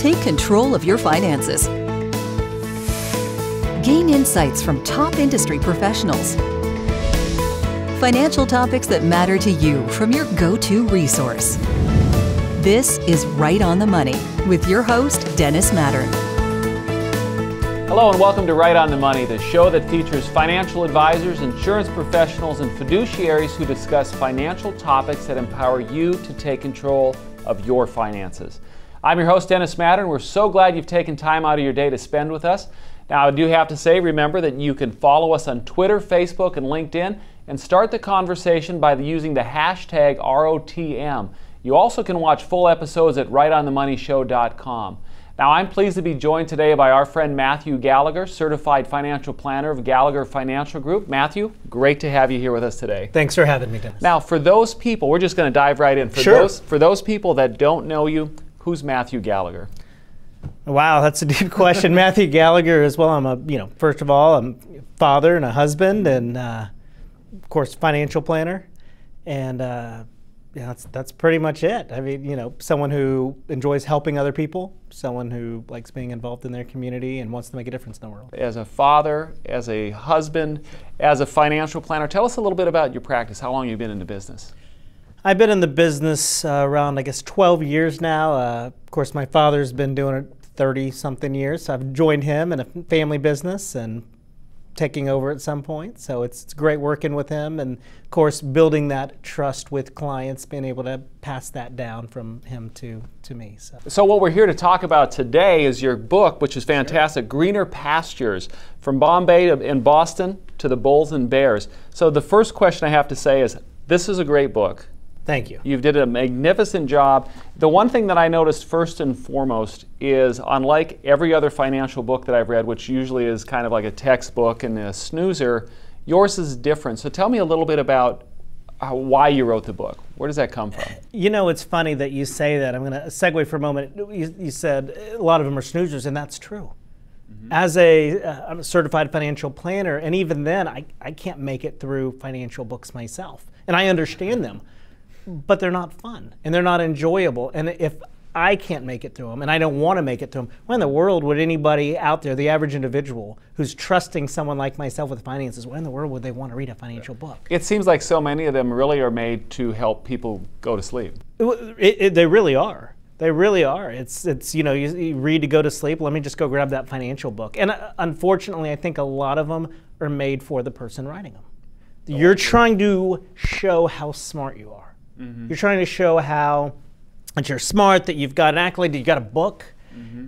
Take control of your finances. Gain insights from top industry professionals. Financial topics that matter to you from your go-to resource. This is Right on the Money with your host, Dennis Mattern. Hello and welcome to Right on the Money, the show that features financial advisors, insurance professionals, and fiduciaries who discuss financial topics that empower you to take control of your finances. I'm your host, Dennis Mattern. We're so glad you've taken time out of your day to spend with us. Now, I do have to say, remember that you can follow us on Twitter, Facebook, and LinkedIn, and start the conversation by using the hashtag ROTM. You also can watch full episodes at rightonthemoneyshow.com. Now, I'm pleased to be joined today by our friend Matthew Gallagher, Certified Financial Planner of Gallagher Financial Group. Matthew, great to have you here with us today. Thanks for having me, Dennis. Now, for those people, we're just going to dive right in. For those people that don't know you, who's Matthew Gallagher? Wow, that's a deep question. Matthew Gallagher as well. First of all, I'm a father and a husband, and of course, financial planner, and that's pretty much it. I mean, someone who enjoys helping other people, someone who likes being involved in their community and wants to make a difference in the world. As a father, as a husband, as a financial planner, tell us a little bit about your practice. How long have you been in the business? I've been in the business around, 12 years now. Of course, my father's been doing it 30-something years, so I've joined him in a family business and taking over at some point. So it's great working with him, and of course, building that trust with clients, being able to pass that down from him to me. So what we're here to talk about today is your book, which is fantastic, Greener Pastures, From Bombay and Boston to the Bulls and Bears. So the first question I have to say is, this is a great book. Thank you. You've did a magnificent job. The one thing that I noticed first and foremost is, unlike every other financial book that I've read, which usually is kind of like a textbook and a snoozer, yours is different. So tell me a little bit about why you wrote the book. Where does that come from? It's funny that you say that. I'm going to segue for a moment. You said a lot of them are snoozers, and that's true. Mm-hmm. As I'm a certified financial planner, and even then, I can't make it through financial books myself. And I understand them. But they're not fun, and they're not enjoyable. And if I can't make it through them, and I don't want to make it through them, why in the world would anybody out there, the average individual who's trusting someone like myself with finances, why in the world would they want to read a financial book? It seems like so many of them really are made to help people go to sleep. They really are. They really are. It's you read to go to sleep. Let me just go grab that financial book. And unfortunately, I think a lot of them are made for the person writing them. You're trying to show how smart you are. Mm-hmm. You're trying to show that you're smart, that you've got an accolade, that you've got a book,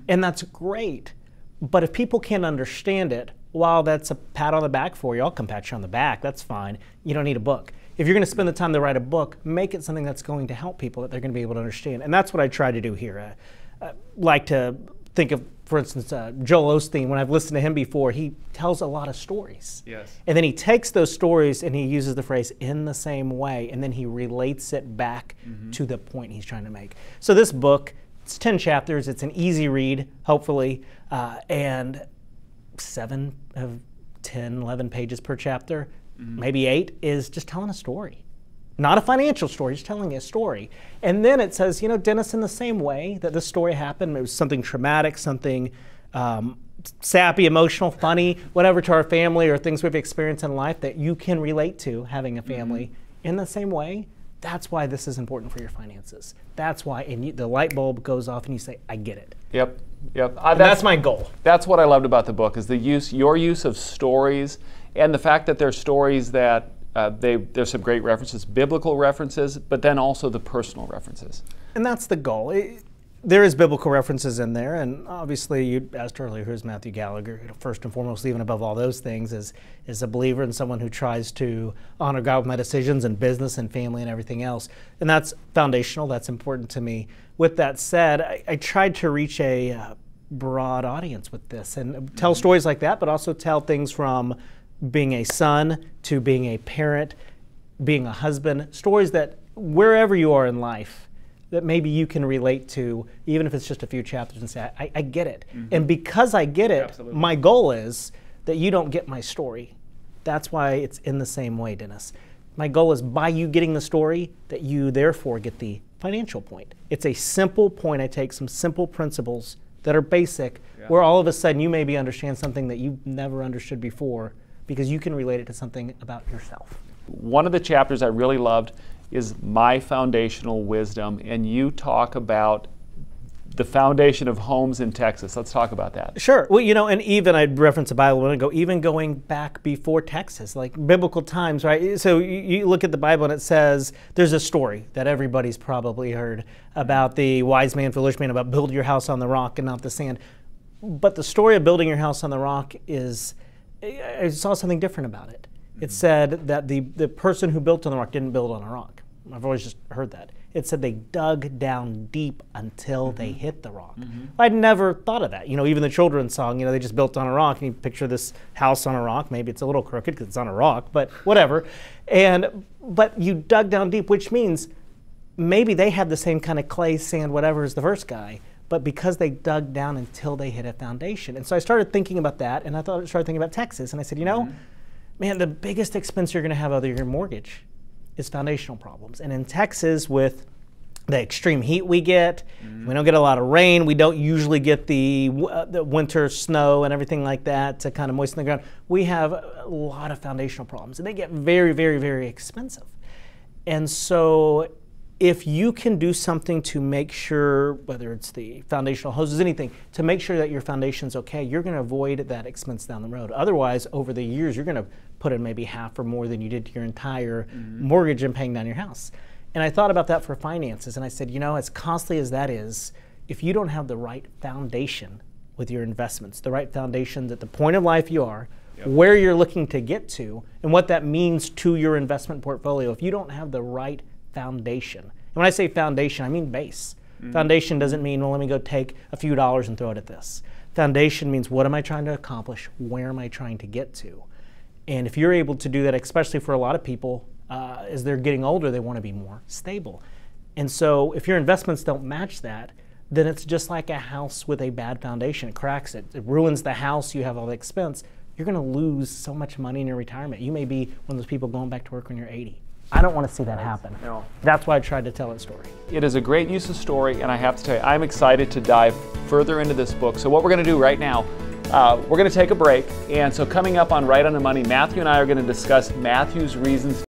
and that's great. But if people can't understand it, while that's a pat on the back for you, I'll come pat you on the back, that's fine. You don't need a book. If you're going to spend the time to write a book, make it something that's going to help people, that they're going to be able to understand. And that's what I try to do here. I like to think of, for instance, Joel Osteen. When I've listened to him before, he tells a lot of stories. Yes. And then he takes those stories and he uses the phrase "in the same way," and then he relates it back to the point he's trying to make. So this book, it's 10 chapters. It's an easy read, hopefully, and 7 of 10, 11 pages per chapter, maybe 8, is just telling a story. Not a financial story, just telling a story. And then it says, Dennis, in the same way that this story happened, it was something traumatic, something sappy, emotional, funny, whatever, to our family or things we've experienced in life that you can relate to having a family. In the same way, that's why this is important for your finances. That's why the light bulb goes off and you say, I get it. Yep. That's my goal. That's what I loved about the book, is your use of stories, and the fact that they're stories that there's some great references, biblical references, but then also the personal references. And that's the goal. There is biblical references in there, and obviously you asked earlier, who's Matthew Gallagher? First and foremost, even above all those things, is a believer and someone who tries to honor God with my decisions and business and family and everything else. And that's foundational, that's important to me. With that said, I tried to reach a broad audience with this and tell stories like that, but also tell things from being a son to being a parent, being a husband, stories that wherever you are in life, that maybe you can relate to, even if it's just a few chapters, and say, I get it. And because I get it, absolutely, my goal is that you don't get my story. That's why it's in the same way, Dennis. My goal is, by you getting the story, that you therefore get the financial point. It's a simple point. I take some simple principles that are basic, where all of a sudden you maybe understand something that you've never understood before because you can relate it to something about yourself. One of the chapters I really loved is My Foundational Wisdom, and you talk about the foundation of homes in Texas. Let's talk about that. Sure. Well, you know, and even I'd reference the Bible a minute ago, even going back before Texas, like biblical times, right? So you look at the Bible and it says, there's a story that everybody's probably heard about the wise man, foolish man, about build your house on the rock and not the sand. But the story of building your house on the rock is, I saw something different about it. It said that the person who built on the rock didn't build on a rock. I've always just heard that. It said they dug down deep until they hit the rock. I'd never thought of that. You know, even the children's song, you know, they just built on a rock, and you picture this house on a rock. Maybe it's a little crooked because it's on a rock, but whatever. But you dug down deep, which means maybe they had the same kind of clay, sand, whatever as the first guy, but because they dug down until they hit a foundation. And so I started thinking about that, and I started thinking about Texas, and I said, you know, man, the biggest expense you're going to have other than your mortgage is foundational problems. And in Texas, with the extreme heat we get, we don't get a lot of rain, we don't usually get the winter snow and everything like that to kind of moisten the ground. We have a lot of foundational problems, and they get very, very, very expensive. And so if you can do something to make sure, whether it's the foundational hoses, anything, to make sure that your foundation's okay, you're going to avoid that expense down the road. Otherwise, over the years, you're going to put in maybe half or more than you did to your entire mortgage and paying down your house. And I thought about that for finances, and I said, you know, as costly as that is, if you don't have the right foundation with your investments, the right foundation at the point of life you are, where you're looking to get to, and what that means to your investment portfolio, if you don't have the right foundation. And when I say foundation, I mean base. Foundation doesn't mean, well, let me go take a few dollars and throw it at this. Foundation means, what am I trying to accomplish? Where am I trying to get to? And if you're able to do that, especially for a lot of people, as they're getting older, they want to be more stable. And so if your investments don't match that, then it's just like a house with a bad foundation. It cracks it. It ruins the house. You have all the expense. You're going to lose so much money in your retirement. You may be one of those people going back to work when you're 80. I don't want to see that happen. No. That's why I tried to tell that story. It is a great use of story, and I have to tell you, I'm excited to dive further into this book. So what we're going to do right now, we're going to take a break. And so coming up on Right on the Money, Matthew and I are going to discuss Matthew's reasons